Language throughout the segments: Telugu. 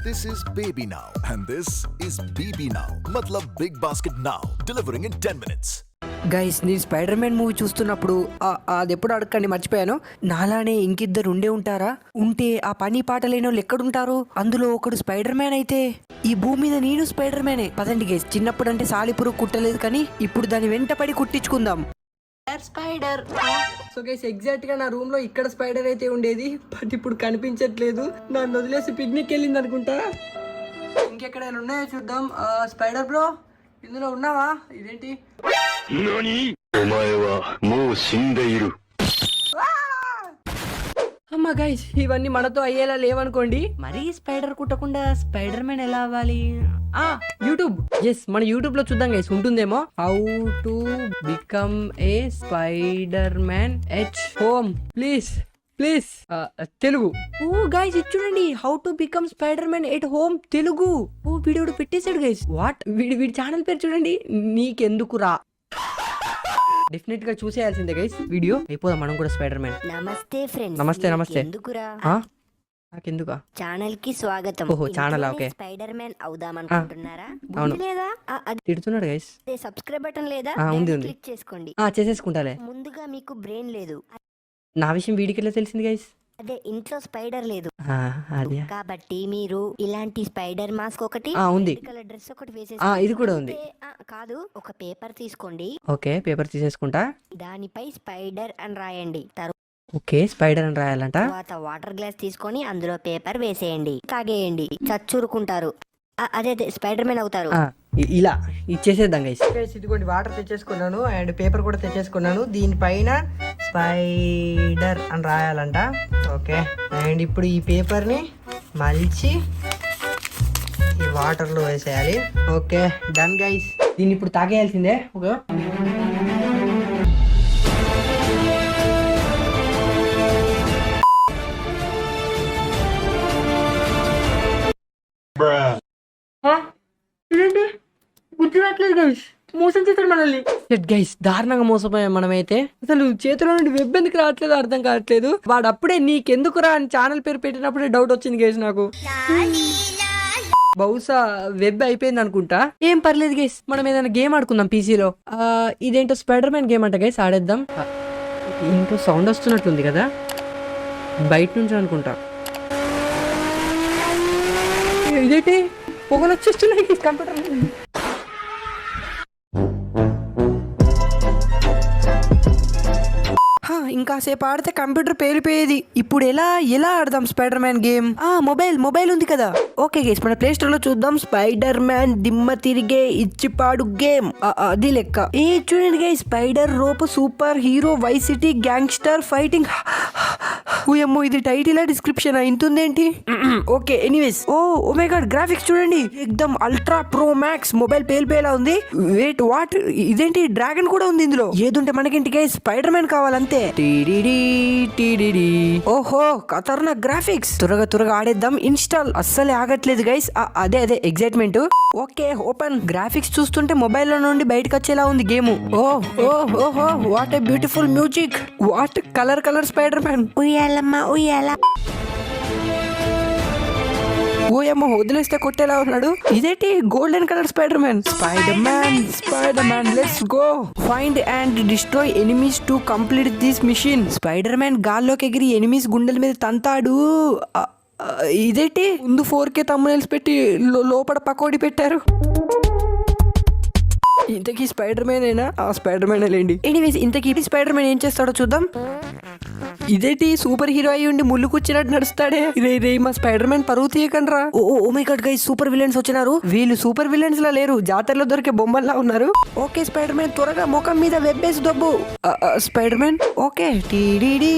This is Baby Now and this is BB Now. Matlab Big Basket Now. Delivering in 10 minutes. Guys నేను స్పైడర్ మ్యాన్ మూవీ చూస్తున్నప్పుడు అది ఎప్పుడు అడగండి మర్చిపోయాను. నాలానే ఇంకిద్దరు ఉండే ఉంటారా? ఉంటే ఆ పని పాట లేని వాళ్ళు ఎక్కడుంటారు? అందులో ఒకడు స్పైడర్ మ్యాన్ అయితే ఈ భూమి మీద నేను స్పైడర్ మ్యానే. పదండి గైస్, చిన్నప్పుడు అంటే సాలిపురు కుట్టలేదు కానీ ఇప్పుడు దాని వెంటపడి కుట్టించుకుందాం. స్పైడర్. సో గైస్ ఎగ్జాక్ట్ గా నా రూమ్ లో ఇక్కడ స్పైడర్ అయితే ఉండేది, బట్ ఇప్పుడు కనిపించట్లేదు. నన్ను వదిలేసి పిక్నిక్ వెళ్ళింది అనుకుంటా. ఇంకెక్కడైనా ఉన్నాయో చూద్దాం. స్పైడర్ బ్రో, ఇందులో ఉన్నావా? ఇదేంటి? అమ్మా గైస్, ఇవన్నీ మనతో అయ్యేలా లేవనుకోండి. మరీ స్పైడర్ కుట్టకుండా స్పైడర్ మ్యాన్ ఎలా అవ్వాలి? యూట్యూబ్. ఎస్, మన యూట్యూబ్ లో చూద్దాం గైస్, ఉంటుందేమో. How to become a Spider Man at home. Please please Telugu. Oh guys ఇది చూడండి, how to become Spider Man at home Telugu. Oh video పెట్టేశాడు గైస్. వాట్? వీడి ఛానల్ పేరు చూడండి, నీకెందుకు రా. డెఫినెట్ గా చూసేయాల్సిందే గైస్. వీడియో అయిపోదాం మనం కూడా స్పైడర్ మ్యాన్. నమస్తే ఫ్రెండ్స్. నమస్తే నమస్తే. ఎందుకురా? నాకెందుకా? ఛానల్ కి స్వాగతం. ఓహో ఛానల్. ఓకే, స్పైడర్ మ్యాన్ అవుదాం అనుకుంటున్నారా? అవును. లేదా తిడుతున్నాడు గైస్. సబ్స్క్రైబ్ బటన్ లేదా? ఉంది. క్లిక్ చేసుకోండి. చేసేసుకుంటాలే. ముందుగా మీకు బ్రెయిన్ లేదు, నా విషయం వీడికి ఎలా తెలిసింది గైస్? అదే ఇంట్లో స్పైడర్ లేదు అదే కాబట్టి మీరు ఇలాంటి స్పైడర్ మాస్క్ ఒకటి, ఉంది, కలర్ డ్రెస్ ఒకటి ఇది కూడా ఉంది. కాదు, ఒక పేపర్ తీసుకోండి. ఓకే, పేపర్ తీసేసుకుంటా. దానిపై స్పైడర్ అని రాయండి. ఓకే, స్పైడర్ అని రాయాలంట. తర్వాత వాటర్ గ్లాస్ తీసుకొని అందులో పేపర్ వేసేయండి, తాగేయండి, చచ్చురుకుంటారు. అదే స్పైడర్ మ్యాన్ అవుతారు. ఇలా ఇచ్చేసేద్దాం గైస్. ఇదిగోండి, వాటర్ తెచ్చేసుకున్నాను అండ్ పేపర్ కూడా తెచ్చేసుకున్నాను. దీనిపైన స్పైడర్ అని రాయాలంట. ఓకే, అండ్ ఇప్పుడు ఈ పేపర్ని మలిచి ఈ వాటర్లో వేసేయాలి. Okay, done guys. దీన్ని ఇప్పుడు తాగేయాల్సిందే. ఓకే, గుర్తురాట్లేదు గైస్, మోసం చేస్తాడు మనల్ని. గైస్ దారుణంగా మోసపోయాం మనమైతే. అసలు చేతిలో నుండి వెబ్ ఎందుకు రావట్లేదు అర్థం కావట్లేదు. వాడు అప్పుడే నీకెందుకురా అని ఛానల్ పేరు పెట్టినప్పుడే డౌట్ వచ్చింది గైస్ నాకు. బహుశా వెబ్ అయిపోయింది అనుకుంటా. ఏం పర్లేదు గైస్, మనం ఏదైనా గేమ్ ఆడుకుందాం పీసీలో. ఇదేంటో స్పైడర్ మ్యాన్ గేమ్ అంట గైస్, ఆడేద్దాం. ఏంటో సౌండ్ వస్తున్నట్టుంది కదా, బయట నుంచి అనుకుంటా. ఇదేంటి పొగలు వచ్చేస్తున్నాయి కంప్యూటర్. ఇంకాసేపు ఆడితే కంప్యూటర్ పేలిపోయేది. ఇప్పుడు ఎలా ఆడదాం స్పైడర్ మ్యాన్ గేమ్? మొబైల్ ఉంది కదా. ఓకే గైస్, మన ప్లే స్టోర్ లో చూద్దాం. స్పైడర్ మ్యాన్ దిమ్మ తిరిగే ఇచ్చిపాడు గేమ్. అది లెక్క. చూడండి guys, spider rope super hero Y city gangster fighting. ఓయమ్మో, ఇది టైటిల్ డిస్క్రిప్షన్ ఇంతుందేంటి? Okay, anyways. Oh my god, graphics చూడండి, ఎక్దమ్ అల్ట్రా ప్రో మ్యాక్స్. మొబైల్ పేలిపోయేలా ఉంది. Wait, what? ఇదేంటి? డ్రాగన్ కూడా ఉంది ఇందులో. ఏదుంటే మనకేంటి గైస్, స్పైడర్ మ్యాన్ కావాలంతే. ఓహో, ఖతర్నాక్ గ్రాఫిక్స్. త్వరగా ఆడేద్దాం. ఇన్స్టాల్. అస్సలే ఆగట్లేదు గైస్. అదే ఎగ్జైట్మెంట్. Okay, open. గ్రాఫిక్స్ చూస్తుంటే మొబైల్ లో నుండి బయటకు వచ్చేలా ఉంది గేమ్. ఓహో, what a beautiful music. What colour spider man. ఉయ్యాలమ్మా ఉయ్యాల. ఓయమ్మ, వదిలేస్తే కొట్టేలా ఉన్నాడు. ఇదేంటి? Golden colour spider man let's go. Find and destroy enemies to complete this mission. Spider man గాల్లోకి ఎగిరి ఎనిమీస్ గుండెల మీద తంతాడు. ఇదేంటి? ముందు 4K తమ్మునేల్స్ పెట్టి లోపల పకోడీ పెట్టారు. ఇంతకీ స్పైడర్ మ్యాన్ స్పైడర్ మ్యాన్ లేండి. ఎనీవేస్, ఇంతకీ స్పైడర్ మ్యాన్ ఏం చేస్తాడో చూద్దాం. ఇదేంటి? సూపర్ హీరో అయ్యి ఉండి ముళ్ళు కూర్చున్నట్టు నడుస్తాడే. రే మా స్పైడర్ మ్యాన్ పరువు తీయకండ్రా. Oh my god guys, super villains వచ్చినారు. వీళ్ళు సూపర్ విలన్స్ లా లేరు, జాతరలో దొరికే బొమ్మల్లా ఉన్నారు. ఓకే స్పైడర్ మ్యాన్, త్వరగా ముఖం మీద వెబ్బేసి దొబ్బు. స్పైడర్ మ్యాన్ ఓకే, టీడీడీ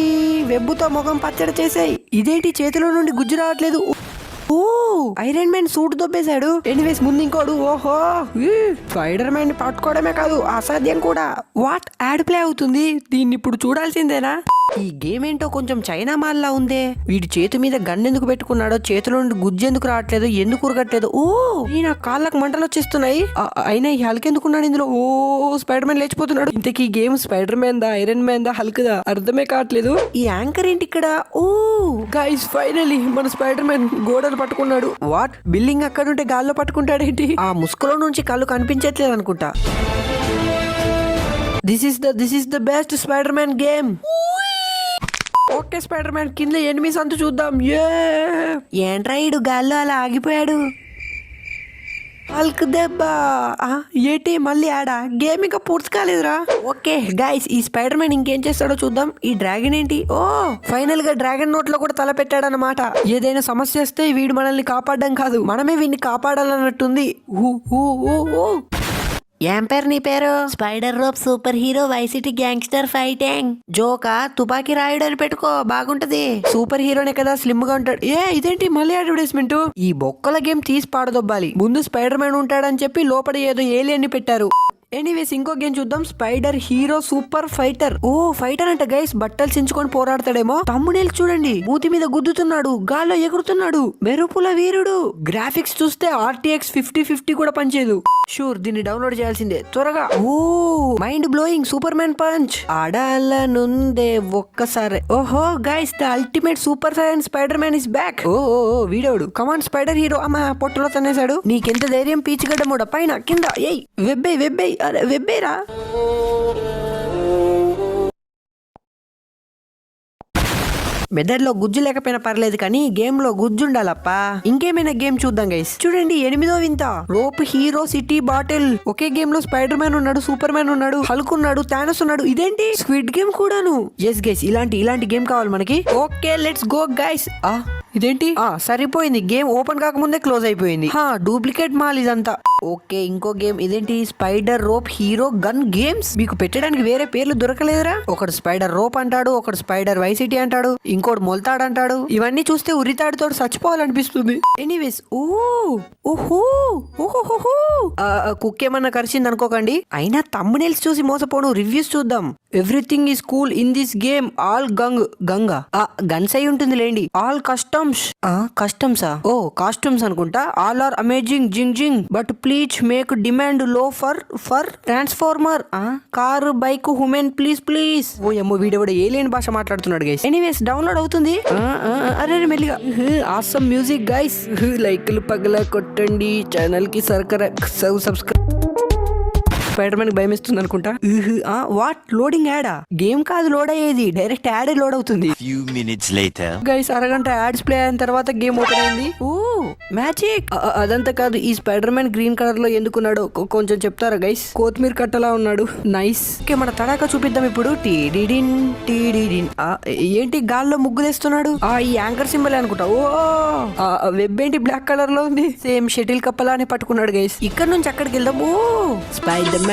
వెబ్బుతో ముఖం పచ్చడి చేసాయి. ఇదేంటి? చేతిలో నుండి గుజ్జు రావట్లేదు. ఓ, ఐరన్ మ్యాన్ సూట్ దొబ్బేశాడు. ఎనీవేస్, ముందు ఇంకోడు. ఓహో, స్పైడర్ మ్యాన్ పట్టుకోవడమే కాదు, అసాధ్యం కూడా. వాట్? యాడ్ ప్లే అవుతుంది. దీన్ని ఇప్పుడు చూడాల్సిందేనా? ఈ గేమ్ ఏంటో కొంచెం చైనా మాల్లా ఉందే. వీడి చేతి మీద గన్ ఎందుకు పెట్టుకున్నాడో, చేతిలో నుండి గుజ్జు ఎందుకు రావట్లేదు, ఎందుకు ఉరగట్లేదు. ఓ ఈ నా కాళ్ళకు మంటలు వచ్చేస్తున్నాయి. అయినా ఈ హల్క్ ఎందుకున్నాడు ఇందులో. ఓ స్పైడర్ మ్యాన్ లేచిపోతున్నాడు. ఇంతకీ గేమ్ స్పైడర్ మ్యాన్ దా, ఐరన్ మ్యాన్ దా, హల్క్ దా అర్థమే కావట్లేదు. ఈ యాంకర్ ఏంటి ఇక్కడ. ఓ గైస్ ఫైనలీ మన స్పైడర్ మ్యాన్ గోడలు పట్టుకున్నాడు. వాట్ బిల్డింగ్ అక్కడ ఉంటే గాల్లో పట్టుకుంటాడేంటి. ఆ ముసుగులో నుంచి కళ్ళు కనిపించట్లేదు అనుకుంటా. This is the best spider man game. Okay spider man కింద ఎనిమిస్ అంతా చూద్దాం. ఏంట్రా ఈడు గాల్లో అలా ఆగిపోయాడు. హల్క్ దెబ్బ. ఏటి మళ్ళీ ఆడా గేమ్ ఇంకా పూర్తి కాలేదురా. ఓకే గైస్ ఈ స్పైడర్ మ్యాన్ ఇంకేం చేస్తాడో చూద్దాం. ఈ డ్రాగన్ ఏంటి. ఓ ఫైనల్ గా డ్రాగన్ నోట్ లో కూడా తల పెట్టాడన్నమాట. ఏదైనా సమస్య వస్తే వీడు మనల్ని కాపాడడం కాదు, మనమే వీడిని కాపాడాలన్నట్టుంది. ఏం పేరు నీ పేరు. Spider rope super hero Y city gangster fighting. జోకా తుపాకీ రాయుడు అని పెట్టుకో బాగుంటది. సూపర్ హీరోనే కదా స్లిమ్ గా ఉంటాడు. ఇదేంటి మళ్ళీ అడ్వర్టైజ్మెంట్. ఈ బొక్కల గేమ్ తీసి పాడదొబ్బాలి. ముందు స్పైడర్ మ్యాన్ ఉంటాడని చెప్పి లోపల ఏదో ఏలియన్ ని పెట్టారు. ఎనీవేస్ ఇంకో గేమ్ చూద్దాం. Spider hero super fighter. Oh fighter అంట గైస్, బట్టలు చించుకొని పోరాడతాడేమో. తమ్ముడేలు చూడండి, మూతి మీద గుద్దుతున్నాడు, గాల్లో ఎగురుతున్నాడు, మెరుపుల వీరుడు. గ్రాఫిక్స్ చూస్తే RTX 5050 కూడా పనిచేయదు. షూర్ దీన్ని డౌన్లోడ్ చేయాల్సిందే త్వరగా. Oh mind blowing super man punch. ఆడాలనుందే ఒక్కసారి. ఓహో guys the ultimate super sign spider man is back. Oh వీడోడు కమాన్ స్పైడర్ హీరో. అమ్మా పొట్టలో తన్నేశాడు. నీకెంత ధైర్యం పీచిగడ్డ మూడ పైన కింద. ఏయ్ వెబ్బే అరే వెబ్బేరా. మెదడులో గుజ్జు లేకపోయినా పర్లేదు కానీ గేమ్ లో గుజ్జు ఉండాలప్పా. ఇంకేమైనా గేమ్ చూద్దాం గైస్. చూడండి 8వ వింత రోప్ హీరో సిటీ బాటిల్. ఒకే గేమ్ లో స్పైడర్ మ్యాన్ ఉన్నాడు, సూపర్ మ్యాన్ ఉన్నాడు, హల్క్ ఉన్నాడు, థానోస్ ఉన్నాడు. ఇదేంటి స్క్విడ్ గేమ్ కూడాను. ఎస్ గైస్ ఇలాంటి గేమ్ కావాలి మనకి. Okay let's go guys. ఇదేంటి సరిపోయింది. గేమ్ ఓపెన్ కాకముందే క్లోజ్ అయిపోయింది. డూప్లికేట్ మాల్ ఇదంతా. ఓకే ఇంకో గేమ్. ఇదేంటి spider rope hero gun games. మీకు పెట్టడానికి వేరే పేర్లు దొరకలేదురా. ఒకడు స్పైడర్ రోప్ అంటాడు, ఒకడు స్పైడర్ వైసిటీ అంటాడు, ఇంకోటి మొల్తాడంటాడు. ఇవన్నీ చూస్తే ఉరితాడుతో చచ్చిపోవాలనిపిస్తుంది. ఎనీవేస్ ఓహో కుక్ ఏమన్నా కరిచింది అనుకోకండి. అయినా తమ్మునేల్స్ చూసి మోసపోను. రివ్యూస్ చూద్దాం. Everything is cool in this game. All గంగా గన్స్ అయి ఉంటుంది లేండి. ఆల్ కస్టమ్సా. ఓ కాస్ట్యూమ్స్ అనుకుంటా. All are amazing zing but please make demand low for transformer. Car bike human please. Oh అమ్మో వీడెవడ ఏలియన్ భాష మాట్లాడుతున్నాడు గైస్. ఎనీవేస్ డౌన్లోడ్ అవుతుంది. అరే మెల్లిగా. Awesome music guys. లైక్లు పగల కొట్టండి, ఛానల్ కి సబ్స్క్రైబ్. స్పైడర్ మ్యాన్ భయం ఇస్తుంది అనుకుంటా. వాట్ లోడింగ్ యాడా. గేమ్ కాదు లోడ్ అయ్యేది, డైరెక్ట్ యాడ్ లోడ్ అవుతుంది. గైస్ అరగంట యాడ్స్ ప్లే అయిన తర్వాత గేమ్ ఓపెన్ అయింది. ఓ మ్యాజిక్. అదంతా కాదు, ఈ స్పైడర్ మ్యాన్ గ్రీన్ కలర్ లో ఎందుకున్నాడో కొంచెం చెప్తారా గైస్. కొత్తిమీర కట్టలా ఉన్నాడు. నైస్. ఓకే మన తడాక చూపిద్దాం ఇప్పుడు. టీడిడిన్. ఏంటి గాల్లో ముగ్గులేస్తున్నాడు. ఈ యాంకర్ సింబల్ అనుకుంటా. ఓ వెబ్ ఏంటి బ్లాక్ కలర్ లో ఉంది. సేమ్ షటిల్ కప్పలానే పట్టుకున్నాడు గైస్. ఇక్కడ నుంచి అక్కడికి వెళ్దాం. ఓ స్పైడర్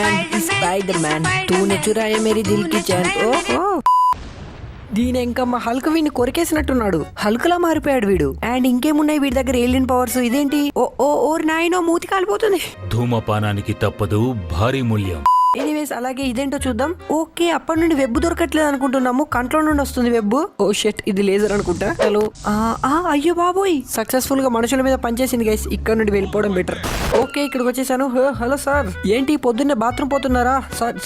మ్యాన్ తూనే చురాయే మేరీ దిల్ కి చైన్. ఓహో దీని ఇంకమ్మ హల్క్ వీడిని కొరికేసినట్టున్నాడు. హల్క్ లా మారిపోయాడు వీడు. అండ్ ఇంకేమున్నాయి వీడి దగ్గర ఏలియన్ పవర్స్. ఇదేంటి. ఓ నాయనో మూతి కాలిపోతుంది. ధూమపానానికి తప్పదు భారీ మూల్యం. ఎనీవేస్ అలాగే ఇదేంటో చూద్దాం. ఓకే అప్పటి నుండి వెబ్ దొరకట్లేదు అనుకుంటున్నాము. కంట్రోల్ నుండి వస్తుంది వెబ్. ఓ షెట్ ఇది లేజర్ అనుకుంటా. హలో అయ్యో బాబోయ్ సక్సెస్ఫుల్ గా మనుషుల మీద పనిచేసింది గైస్. ఇక్కడ నుండి వెళ్ళిపోవడం బెటర్. ఓకే ఇక్కడికి వచ్చేసాను. హలో సార్ ఏంటి పొద్దున్నే బాత్రూమ్ పోతున్నారా.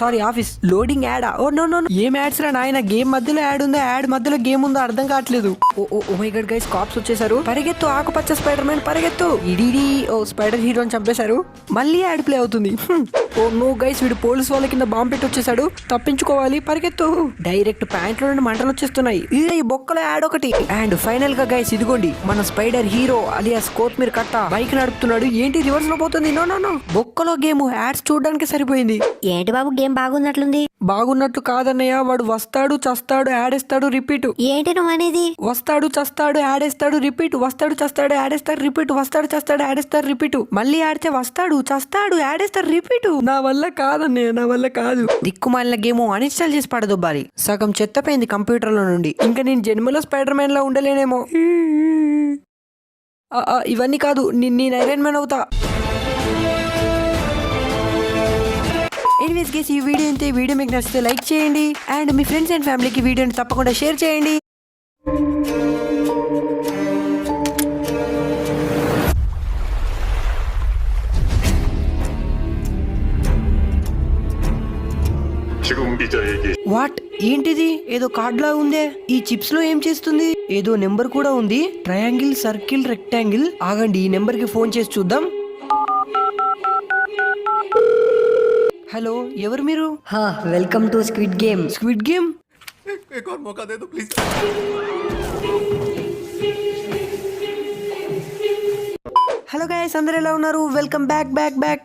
Sorry office. లోడింగ్ యాడా. ఓ నో ఏం యాడ్స్ రా నాయన. గేమ్ మధ్యలో యాడ్ ఉందా, యాడ్ మధ్యలో గేమ్ ఉందా అర్థం కావట్లేదు. Oh my god guys cops వచ్చేసారు. పరిగెత్తు ఆకుపచ్చ స్పైడర్ మ్యాన్ పరిగెత్తు. ఓ స్పైడర్ హీరోని చంపేశారు. మళ్ళీ యాడ్ ప్లే అవుతుంది. ఓ నో గైస్ వీడు పోలీస్ వాళ్ళ కింద బాంబు పెట్టి వచ్చేసాడు. తప్పించుకోవాలి పరిగెత్తు. డైరెక్ట్ ప్యాంట్ లో నుండి మంటలు వచ్చేస్తున్నాయి. ఈ బొక్కలో యాడ్ ఒకటి. అండ్ ఫైనల్ గా గైస్ ఇదిగోండి మన స్పైడర్ హీరో అలియాస్ కొత్తిమీర కట్ట బైక్ నడుపుతున్నాడు. ఏంటి రివర్స్ లో పోతుంది. నో బొక్కలో గేమ్ యాడ్స్ చూడడానికి సరిపోయింది. ఏంటి బాబు గేమ్ బాగున్నట్లుంది. బాగున్నట్టు కాదన్నయ్య. వాడు వస్తాడు చస్తాడు యాడేస్తాడు రిపీట్. ఏంటి నువ్వు అనేది. వస్తాడు చస్తాడు యాడేస్తాడు రిపీట్. వస్తాడు చస్తాడు యాడేస్తాడు రిపీట్. వస్తాడు చస్తాడు యాడేస్తాడు రిపీట్. మళ్ళీ ఆడితే వస్తాడు చస్తాడు యాడేస్తాడు రిపీట్. నా వల్ల కాదన్నయ్య, నా వల్ల కాదు. దిక్కుమాలిన గేమ్ అన్ఇన్స్టాల్ చేసి పడదొబ్బాలి. సగం చెత్తపోయింది కంప్యూటర్ లో నుండి. ఇంకా నేను జన్మలో స్పైడర్ మ్యాన్ లో ఉండలేనేమో. ఇవన్నీ కాదు, నేను ఐరన్ మ్యాన్ అవుతా. ఎనీవేస్ గైస్, ఈ వీడియో అయితే వీడియో మీకు నచ్చితే లైక్ చేయండి అండ్ మీ ఫ్రెండ్స్ అండ్ ఫ్యామిలీకి వీడియోని తప్పకుండా షేర్ చేయండి. వాట్ ఏంటిది? ఏదో కార్డ్ లా ఉందే. ఈ చిప్స్ లో ఏం చేస్తుంది? ఏదో నెంబర్ కూడా ఉంది. Triangle, circle, rectangle. ఆగండి, ఈ నెంబర్ కి ఫోన్ చేసి చూద్దాం. హలో, ఎవరు మీరు? Welcome to squid game. Squid game? Hello guys, అందరు ఎలా ఉన్నారు? Welcome back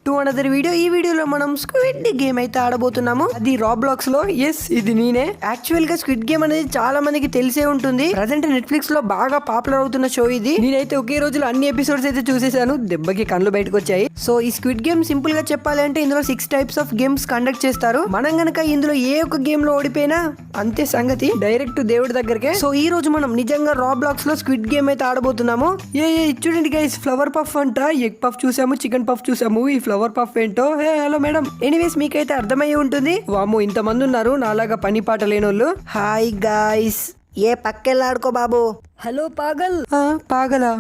to another video. ఈ వీడియోలో మనం స్క్విడ్ గేమ్ అయితే ఆడబోతున్నాము. అది రాబ్లాక్స్ లో. ఎస్, ఇది నేనే. యాక్చువల్ గా స్క్విడ్ గేమ్ అనేది చాలా మందికి తెలిసే ఉంటుంది. ప్రజెంట్ నెట్ఫ్లిక్స్ లో బాగా పాపులర్ అవుతున్న షో ఇది. నేనైతే ఒకే రోజులో అన్ని ఎపిసోడ్స్ అయితే చూసేసాను. దెబ్బకి కళ్ళు బయటకు వచ్చాయి. సో ఈ స్క్విడ్ గేమ్ సింపుల్ గా చెప్పాలంటే ఇందులో 6 టైప్స్ ఆఫ్ గేమ్స్ కండక్ట్ చేస్తారు. మనం గనక ఇందులో ఏ ఒక్క గేమ్ లో ఓడిపోయినా అంతే సంగతి, డైరెక్ట్ దేవుడి దగ్గరకే. సో ఈ రోజు మనం నిజంగా రాబ్లాక్స్ లో స్క్విడ్ గేమ్ అయితే ఆడబోతున్నాము. చూడండి గైస్, ఫ్లవర్ పఫ్ అంట, ఎగ్ పఫ్ చూసాము, చికెన్ పఫ్ చూసాము. ఈ ఫ్లవర్ పఫ్ ఏంటో. Hello madam. ఎనీవేస్, మీకైతే అర్థమయ్యే ఉంటుంది. వామ్మో, ఇంతమంది ఉన్నారు నాలాగా పని పాట లేనోళ్ళు. Hi guys. ఏ పక్కెళ్ళాడుకో బాబు. హలో పాగల్. పాగలా?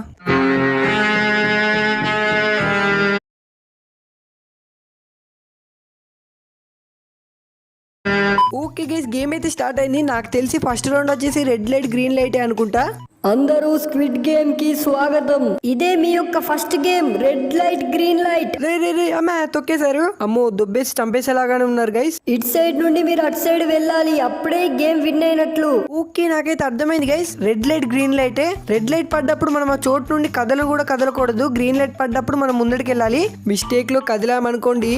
ఓకే గైస్, గేమ్ అయితే స్టార్ట్ అయింది. నాకు తెలిసి ఫస్ట్ రౌండ్ వచ్చేసి రెడ్ లైట్ గ్రీన్ లైట్ అనుకుంటా. అందరూ స్క్విడ్ గేమ్ కి స్వాగతం. ఇదే మీ యొక్క first game, red light green light. రే అమ్మా, తొక్కేశారు. అమ్మో, దొబ్బేసి చంపేసేలాగానే ఉన్నారు గైస్. ఇట్ సైడ్ నుండి మీరు అటు సైడ్ వెళ్ళాలి, అప్పుడే గేమ్ విన్ అయినట్లు. ఓకే, నాకైతే అర్థమైంది guys. Red light green light. Red light పడ్డప్పుడు మనం ఆ చోటు నుండి కదలకూడదు. గ్రీన్ లైట్ పడ్డప్పుడు మనం ముందడికి వెళ్ళాలి. మిస్టేక్ లో కదిలామనుకోండి.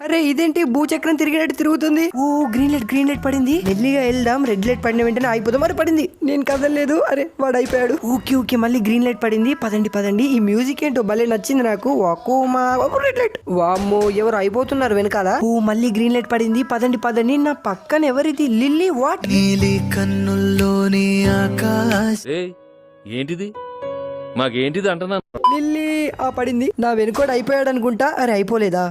అరే ఇదేంటి, భూచక్రం తిరిగినట్టు తిరుగుతుంది. ఓ, గ్రీన్ లైట్ పడింది. మెల్లిగా వెళ్దాం. రెడ్ లైట్ పడిన వెంటనే అయిపోదాం. మరి పడింది, నేను కదలలేదు. అరే వాడు అయిపోయాడు. ఓకే, మళ్ళీ గ్రీన్ లైట్ పడింది. పదండి. ఈ మ్యూజిక్ ఏంటో భలే నచ్చింది నాకు. Red light. వామ్మో, ఎవరు అయిపోతున్నారు వెనకాల. ఓ, మళ్ళీ గ్రీన్ లైట్ పడింది. పదండి. నా పక్కన ఎవరిది? లిల్లీ. వాట్? నీలి కన్నుల్లోని ఆకాశ. ఏంటిది? మాకేంటిది అంటున్నా? లిల్లీ. పడింది. నా వెనుకోడు అయిపోయాడు అనుకుంటా. అరే అయిపోలేదా?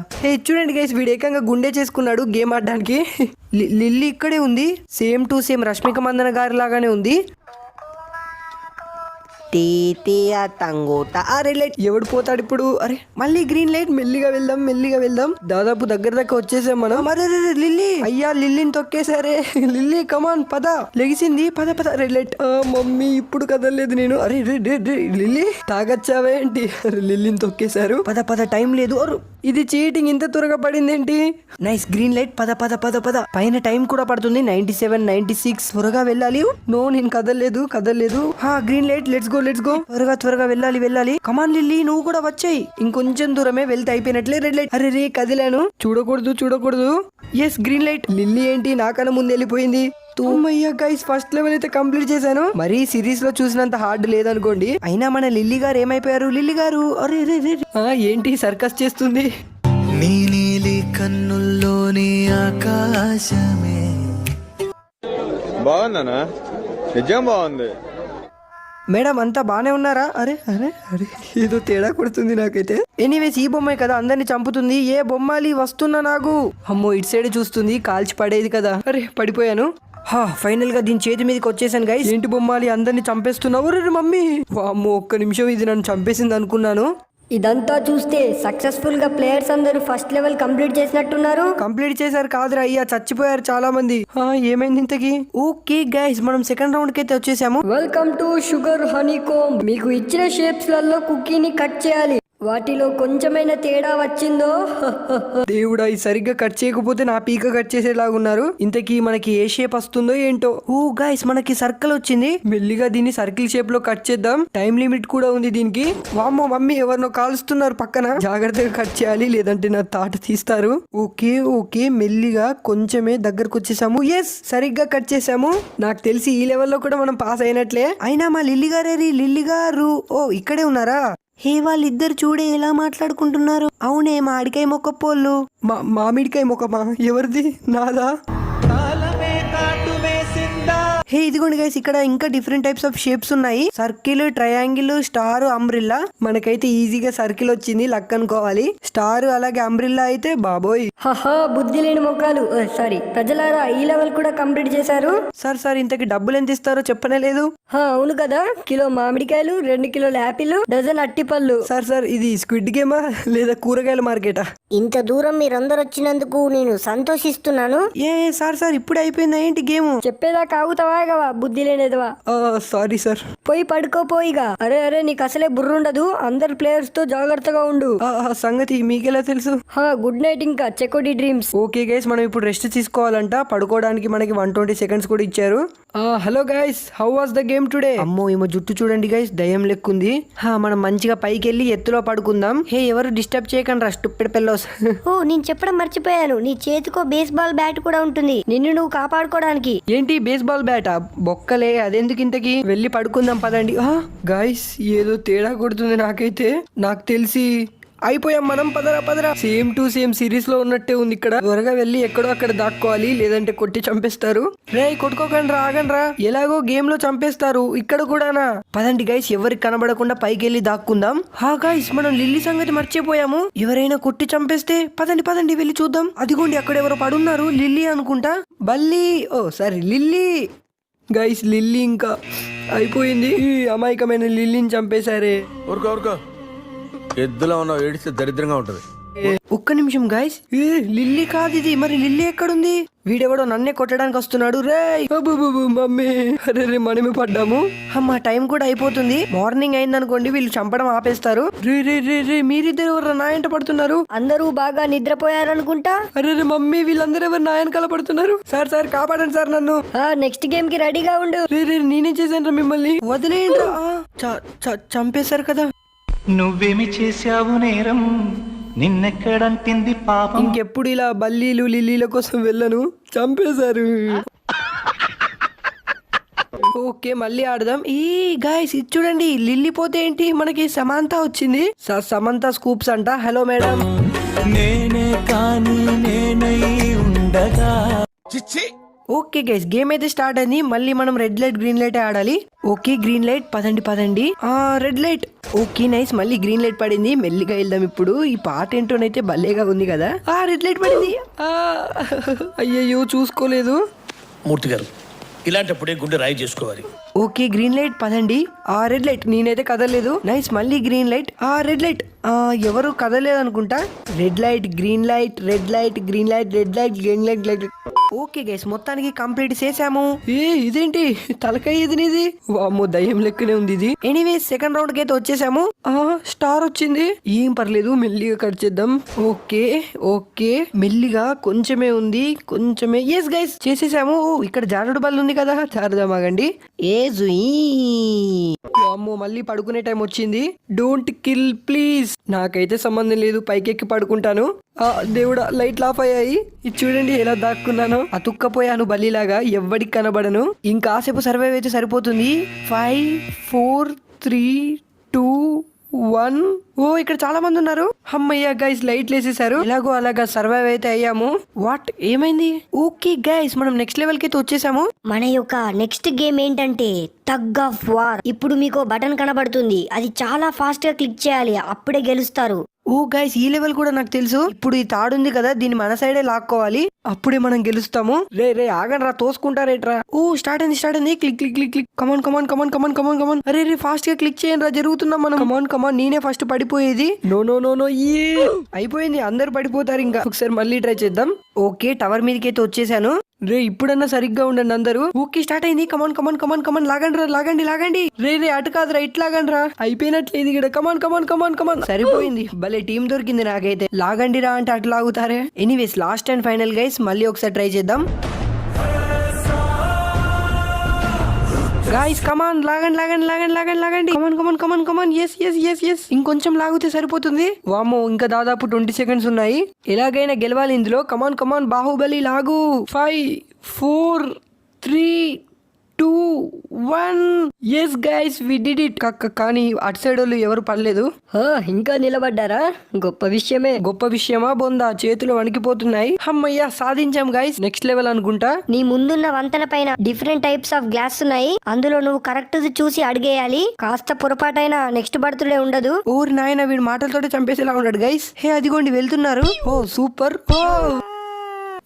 చూడండి గైస్, వీడు ఏకంగా గుండె చేసుకున్నాడు గేమ్ ఆడడానికి. లిల్లీ ఇక్కడే ఉంది. Same to same Rashmika Mandanna గారి లాగానే ఉంది. Red light. ఎవడు పోతాడు ఇప్పుడు? అరే మళ్ళీ గ్రీన్ లైట్. మెల్లిగా వెళ్దాం. దాదాపు దగ్గర వచ్చేసాం మనం. అరే లిల్లీ. అయ్యా, లిల్లీని తొక్కేసారే. లిల్లీ కమాన్, పద. లెగిసింది. పద. Red light. మమ్మీ, ఇప్పుడు కదలేదు నేను. అరే లిల్లీ, తాగచ్చావే ఏంటి? లిల్లీని తొక్కేశారు. పద, టైం లేదు. ఇది చీటింగ్. ఇంత త్వరగా పడింది ఏంటి? Nice, green light. పద. పైన టైం కూడా పడుతుంది. 97, 96. త్వరగా వెళ్ళాలి. నో, నేను కదలలేదు. Green light. Let's go. త్వరగా వెళ్ళాలి. కమాన్ లిల్లీ, నువ్వు కూడా వచ్చాయి. ఇంకొంచెం దూరమే వెళ్తే అయిపోయినట్లే. Red light. అరే కదిలాను. చూడకూడదు. Yes, green light. లిల్లీ ఏంటి నాకన్నా ముందు వెళ్ళిపోయింది. తూమయ్యా గైస్, ఫస్ట్ లెవెల్ అయితే కంప్లీట్ చేశాను. మరి సిరీస్ లో చూసినంత హార్డ్ లేదనుకోండి. అయినా మన లిల్లీ గారు ఏమైపోయారు? లిల్లీ గారు అరే ఏంటి సర్కస్ చేస్తుంది? నీ నీలి కన్నుల్లోని ఆకాశమే. బాగుందనా? నిజం బాగుంది మేడం, అంతా బానే ఉన్నారా? అరే ఏదో తేడా కొడుతుంది నాకైతే. ఎనీవేస్, ఈ బొమ్మే కదా అందరిని చంపుతుంది. ఏ బొమ్మాలి వస్తున్నా నాకు. అమ్మో, ఇటు సైడ్ చూస్తుంది. కాల్చి పడేది కదా. అరే పడిపోయాను. ఫైనల్ గా దీని చేతి మీదకి వచ్చేసాను గైస్. ఏంటి బొమ్మాలి, అందరిని చంపేస్తున్నావు? రే మమ్మీ. అమ్మో, ఒక్క నిమిషం, ఇది నన్ను చంపేసింది అనుకున్నాను. ఇదంతా చూస్తే సక్సెస్ఫుల్ గా ప్లేయర్స్ అందరూ ఫస్ట్ లెవెల్ కంప్లీట్ చేసినట్టున్నారు. కంప్లీట్ చేశారు కాదురా అయ్యా, చచ్చిపోయారు చాలా మంది. ఏమైంది ఇంతకి? ఓకే గైస్, మనం సెకండ్ రౌండ్ కి అయితే వచ్చేసాము. Welcome to sugar honey comb. మీకు ఇచ్చిన షేప్స్ లలో కుకీని కట్ చేయాలి. వాటిలో కొంచెమైనా తేడా వచ్చిందో దేవుడా, ఈ సరిగ్గా కట్ చేయకపోతే నా పీక కట్ చేసేలాగా ఉన్నారు. ఇంతకీ మనకి ఏ షేప్ వస్తుందో ఏంటో. ఓ గైస్, మనకి సర్కిల్ వచ్చింది. మెల్లిగా దీన్ని సర్కిల్ షేప్ లో కట్ చేద్దాం. టైం లిమిట్ కూడా ఉంది దీనికి. వామ్మో మమ్మీ, ఎవరినో కాలుస్తున్నారు పక్కన. జాగ్రత్తగా కట్ చేయాలి, లేదంటే నా తాట తీస్తారు. ఓకే, మెల్లిగా కొంచెమే దగ్గరకు వచ్చేసాము. ఎస్, సరిగ్గా కట్ చేసాము. నాకు తెలిసి ఈ లెవెల్లో కూడా మనం పాస్ అయినట్లే. అయినా మా లిల్లీ గారు ఇక్కడే ఉన్నారా? వాళ్ళిద్దరు చూడే ఎలా మాట్లాడుకుంటున్నారు. అవునే, మామిడికాయ మొక్క పోళ్ళు. మామిడికాయ మొక్కమా? ఎవరిది? నాదా? హే ఇదిగోండి గైస్, ఇక్కడ ఇంకా డిఫరెంట్ టైప్స్ ఆఫ్ షేప్స్ ఉన్నాయి. Circle, triangle, star, umbrella. మనకైతే ఈజీగా సర్కిల్ వచ్చింది, లక్ అనుకోవాలి. స్టార్ అలాగే అంబ్రిల్లా అయితే బాబోయ్. హహా బుద్ధి లేని మొక్కలు సారీ ప్రజలారా, ఈ లెవెల్ కూడా కంప్లీట్ చేశారు. సార్ ఇంతకి డబ్బులు ఎంత ఇస్తారో చెప్పనే లేదు. అవును కదా, కిలో మామిడికాయలు, 2 కిలోల యాపిల్, డజన్ అట్టిపళ్ళు. సార్ ఇది స్క్విడ్ గేమా లేదా కూరగాయల మార్కెటా? ఇంత దూరం మీరందరూ వచ్చినందుకు నేను సంతోషిస్తున్నాను. ఏ సార్ ఇప్పుడే అయిపోయిందా ఏంటి గేమ్? చెప్పేదాకా ఆగుతావా గవా బుద్ధి లేనిదివా. Sorry sir. పోయి పడుకోపోయిగా. అరే నీకు అసలే బుర్రుండదు. అందరు ప్లేయర్స్ తో జాగ్రత్తగా ఉండు. సంగతి మీకెలా తెలుసు? Good night. ఇంకా చెకోడి డ్రీమ్స్. ఓకే గైస్, మనం ఇప్పుడు రెస్ట్ తీసుకోవాలంట. పడుకోవడానికి మనకి 120 సెకండ్స్ కూడా ఇచ్చారు. Hello guys, how was the game today? అమ్మో ఏమో జుట్టు చూడండి గైస్, దయ్యం లెక్కుంది. మనం మంచిగా పైకి వెళ్ళి ఎత్తులో పడుకుందాం. హే ఎవరు డిస్టర్బ్ చేయకండి రా స్టూపిడ్ పెల్లోస్. ఓ నేను చెప్పడం మర్చిపోయాను, నీ చేతికో బేస్బాల్ బ్యాట్ కూడా ఉంటుంది, నిన్ను నువ్వు కాపాడుకోవడానికి. ఏంటి బేస్బాల్ బ్యాటా? బొక్కలే, అదెందుకు ఇంతకి? వెళ్ళి పడుకుందాం పదండి. గైస్ ఏదో తేడా కొడుతుంది నాకైతే. నాకు తెలిసి అయిపోయాం మనం. పదరా. సేమ్ టు సేమ్ సిరీస్ లో ఉన్నట్టే ఉంది ఇక్కడ. త్వరగా వెళ్ళి ఎక్కడో అక్కడ దాక్కోవాలి, లేదంటే కొట్టి చంపేస్తారు. రే కొట్టుకోకండి రా, ఆగండి రా. ఎలాగో గేమ్ లో చంపేస్తారు, ఇక్కడ కూడానా? పదండి గైస్, ఎవరికి కనబడకుండా పైకి వెళ్ళి దాక్కుందాం. గైస్ మనం లిల్లీ సంగతి మర్చిపోయాము. ఎవరైనా కొట్టి చంపేస్తే పదండి వెళ్ళి చూద్దాం. అదిగోండి అక్కడ ఎవరో పడున్నారు, లిల్లీ అనుకుంటా. బల్లి, సారీ లిల్లీ. గైస్ లిల్లీ ఇంకా అయిపోయింది. ఈ అమాయకమైన లిల్లీని చంపేశారే. ఊరుకో ఎద్దులో ఉన్న ఏడిస్తే దరిద్రంగా ఉంటది. ఒక్క నిమిషం గైస్, లిల్లీ కాదు ఇది. మరి లిల్లీ ఎక్కడుంది? వీడెవడో నన్నే కొట్టడానికి వస్తున్నాడు. రే మమ్మీ, అరే మనమే పడ్డాము. మా టైం కూడా అయిపోతుంది. మార్నింగ్ అయిందనుకోండి, వీళ్ళు చంపడం ఆపేస్తారు. రే మీరిద్దరు ఎవరు నా ఎంట పడుతున్నారు? అందరూ బాగా నిద్రపోయారనుకుంటా. అరే మమ్మీ, వీళ్ళందరూ ఎవరు నా వెనకాల పడుతున్నారు? సార్ కాపాడండి సార్ నన్ను. నెక్స్ట్ గేమ్ కి రెడీగా ఉండు. రే నేనేం చేశాను మిమ్మల్ని? వదిలేయండి. చంపేశారు కదా. నువ్వేమి చేశావు నేరం, నిన్నెక్కడంటింది పాపం. ఇంకెప్పుడు ఇలా బల్లీలు లిల్లీల కోసం వెళ్ళను, చంపేశారు. ఓకే మళ్ళీ ఆడదాం. ఈ గాయ్స్ ఇది చూడండి, లిల్లీ పోతే ఏంటి మనకి సమంత వచ్చింది. సమంత స్కూప్స్ అంట. Hello madam. నేనే కానీ నేనై ఉండగా. ఓకే గైస్, గేమ్ అయితే స్టార్ట్ అయింది. మళ్ళీ మనం రెడ్ లైట్ గ్రీన్ లైట్ ఆడాలి. ఓకే గ్రీన్ లైట్, పదండి. Red light. ఓకే నైస్, మళ్ళీ గ్రీన్ లైట్ పడింది. మెల్లిగా వెళ్దాం ఇప్పుడు. ఈ పాట ఏంటోనైతే భలేగా ఉంది కదా. రెడ్ లైట్ పడింది. అయ్యయ్యో చూసుకోలేదు. మూర్తి గారు, ఇలాంటప్పుడే గుండె రాయి చేసుకోవాలి. ఓకే గ్రీన్ లైట్, పదండి. రెడ్ లైట్, నేనైతే కదలేదు. నైస్, మళ్ళీ గ్రీన్ లైట్. రెడ్ లైట్, ఎవరు కదలేదు అనుకుంటా. Red light green light, red light green light, red light green light, light. Okay guys, మొత్తానికి కంప్లీట్ చేసాము. ఇదేంటి తలకాయ ఇది నీది? వామ్మో దయ్యం లెక్కనే ఉంది ఇది. ఎనీవే సెకండ్ రౌండ్ కి అయితే వచ్చేసాము. స్టార్ వచ్చింది, ఏం పర్లేదు, మెల్లిగా కట్ చేద్దాం. ఓకే మెల్లిగా, కొంచెమే ఉంది, కొంచెమే. ఎస్ గైస్ చేసేసాము. ఇక్కడ జారుడు బల్ల ఉంది కదా, జారుదామాగండి. వామ్మో మళ్ళీ పడుకునే టైం వచ్చింది. Don't kill please. నాకైతే సంబంధం లేదు, పైకెక్కి పడుకుంటాను. దేవుడా లైట్లు ఆఫ్ అయ్యాయి. ఇది చూడండి ఎలా దాక్కున్నాను. అతుక్కపోయాను బల్లిలాగా, ఎవ్వడికి కనబడను. ఇంకాసేపు సర్వైవ్ అయితే సరిపోతుంది. 5 4 3 2 1. ఇక్కడ చాలా మంది ఉన్నారు. అమ్మయ్య గైస్, లైట్లు వేసేసారు. ఎలాగో అలాగా సర్వైవ్ అయితే అయ్యాము. వాట్ ఏమైంది? ఓకే గైస్, మనం నెక్స్ట్ లెవెల్ కి అయితే వచ్చేసాము. మన యొక్క నెక్స్ట్ గేమ్ ఏంటంటే టగ్ ఆఫ్ వార్. ఇప్పుడు మీకు బటన్ కనబడుతుంది, అది చాలా ఫాస్ట్ గా క్లిక్ చేయాలి, అప్పుడే గెలుస్తారు. గైస్ ఈ లెవెల్ కూడా నాకు తెలుసు. ఇప్పుడు ఈ తాడు ఉంది కదా, దీన్ని మన సైడే లాక్కోవాలి, అప్పుడే మనం గెలుస్తాము. రే ఆగండి రా, తోసుకుంటారేట్రా. స్టార్ట్ అయింది. క్లిక్. కమాన్. అరే ఫాస్ట్ గా క్లిక్ చేయండి రా, జరుగుతున్నాం మనం. కమాన్. నేనే ఫస్ట్ పడిపోయేది. నో అయిపోయింది, అందరు పడిపోతారు ఇంకా. ఒకసారి మళ్ళీ ట్రై చేద్దాం. ఓకే టవర్ మీదకి అయితే వచ్చేసాను. రే ఇప్పుడన్నా సరిగ్గా ఉండండి అందరూ. ఓకే స్టార్ట్ అయింది. కమాన్ లాగండి. రే అటు కాదురా, ఇట్లా లాగండి రా. అయిపోయినట్లేదు ఇక్కడ. కమాన్. సరిపోయింది, భలే టీం దొరికింది నాకైతే. లాగండి రా అంటే అటు లాగుతారే. Anyways last and final guys, మళ్ళీ ఒకసారి ట్రై చేద్దాం. గాయ్స్ కమాన్, లాగండి. కమాన్. ఎస్. ఇంకొంచెం లాగితే సరిపోతుంది. వామ్మో ఇంకా దాదాపు 20 సెకండ్స్ ఉన్నాయి. ఎలాగైనా గెలవాలి ఇందులో. కమాన్ బాహుబలి లాగు. 5 4 3 2 1 yes guys we did it. కానీ అటు సైడ్ వాళ్ళు ఎవరు పడలేదు. ఇంకా నిలబడ్డారా? గొప్ప విషయమే. గొప్ప విషయమా బొందా? చేతులు వణికిపోతున్నాయి. అమ్మయ్యా సాధించాం గైస్. నెక్స్ట్ లెవెల్ అనుకుంటా. నీ ముందున్న వంతెన పైన డిఫరెంట్ టైప్స్ ఆఫ్ గ్లాస్ ఉన్నాయి. అందులో నువ్వు కరెక్ట్ చూసి అడిగేయాలి. కాస్త పొరపాటైనా నెక్స్ట్ బర్త్డే ఉండదు. ఊరి నాయన వీడి మాటలతోటి చంపేసేలా ఉన్నాడు గైస్. హే అదిగోండి వెళ్తున్నారు. ఓ సూపర్. ఓ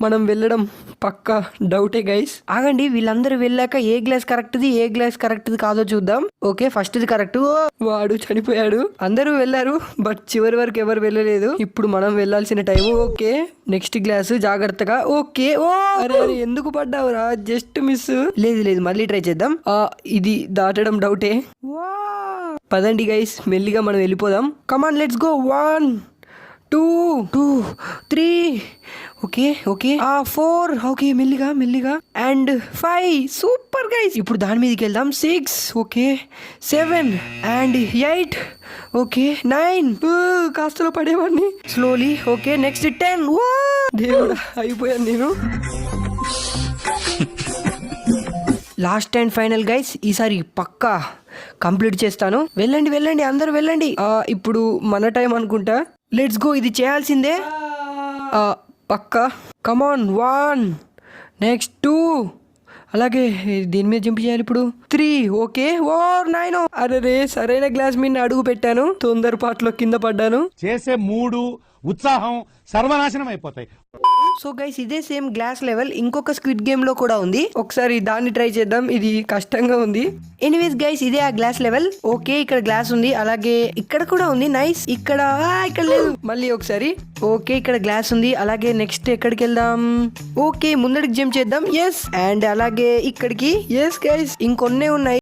మనం వెళ్ళడం పక్కా డౌటే గైస్. ఆగండి, వీళ్ళందరూ వెళ్ళాక ఏ గ్లాస్ కరెక్ట్ది ఏ గ్లాస్ కరెక్ట్ది కాదో చూద్దాం. ఓకే ఫస్ట్ది కరెక్ట్. వాడు చనిపోయాడు. అందరూ వెళ్ళారు బట్ చివరి వరకు ఎవరు వెళ్ళలేదు. ఇప్పుడు మనం వెళ్ళాల్సిన టైం. ఓకే నెక్స్ట్ గ్లాస్ జాగ్రత్తగా. ఓకే. ఓ అరే ఎందుకు పడ్డావురా? Just miss. లేదు మళ్ళీ ట్రై చేద్దాం. ఇది దాటడం డౌటే. పదండి గైస్ మెల్లిగా మనం వెళ్ళిపోదాం. Come on let's go. 1 2 3 okay 4 okay మెల్లిగా అండ్ 5 సూపర్ గైస్. ఇప్పుడు దాని మీదకి వెళ్దాం. 6 ఓకే 7 అండ్ 8 ఓకే 9 కాస్తలో పడేవాడిని స్లోలీ. Okay next 10. దేవుడా అయిపోయాను నేను. Last and final guys. ఈసారి పక్కా కంప్లీట్ చేస్తాను. వెళ్ళండి అందరూ వెళ్ళండి. ఇప్పుడు మన టైం అనుకుంటా. Let's go. ఇది చేయాల్సిందే పక్కా. కమాన్ 1 నెక్స్ట్ 2 అలాగే దీని మీద జంప్ చేయాలి ఇప్పుడు. 3 ఓకే 9 అరే సరైన గ్లాస్ మీద అడుగు పెట్టాను. తొందరపాట్లో కింద పడ్డాను. చేసే మూడు ఉత్సాహం సర్వనాశనం అయిపోతాయి. సో గైస్ ఇదే సేమ్ గ్లాస్ లెవెల్ ఇంకొక స్క్విడ్ గేమ్ లో కూడా ఉంది. ఒకసారి దాన్ని ట్రై చేద్దాం. ఇది కష్టంగా ఉంది. ఎనీవేస్ గైస్ ఇదే ఆ గ్లాస్ లెవెల్. ఓకే ఇక్కడ గ్లాస్ ఉంది. అలాగే ఇక్కడ కూడా ఉంది. నైస్. ఇక్కడ లేదు. మళ్ళీ ఒకసారి. ఓకే ఇక్కడ గ్లాస్ ఉంది. అలాగే నెక్స్ట్ ఎక్కడికి వెళ్దాం? ఓకే ముందడికి జంప్ చేద్దాం. ఎస్ అండ్ అలాగే ఇక్కడికి. ఎస్ గైస్ ఇంకొన్నే ఉన్నాయి.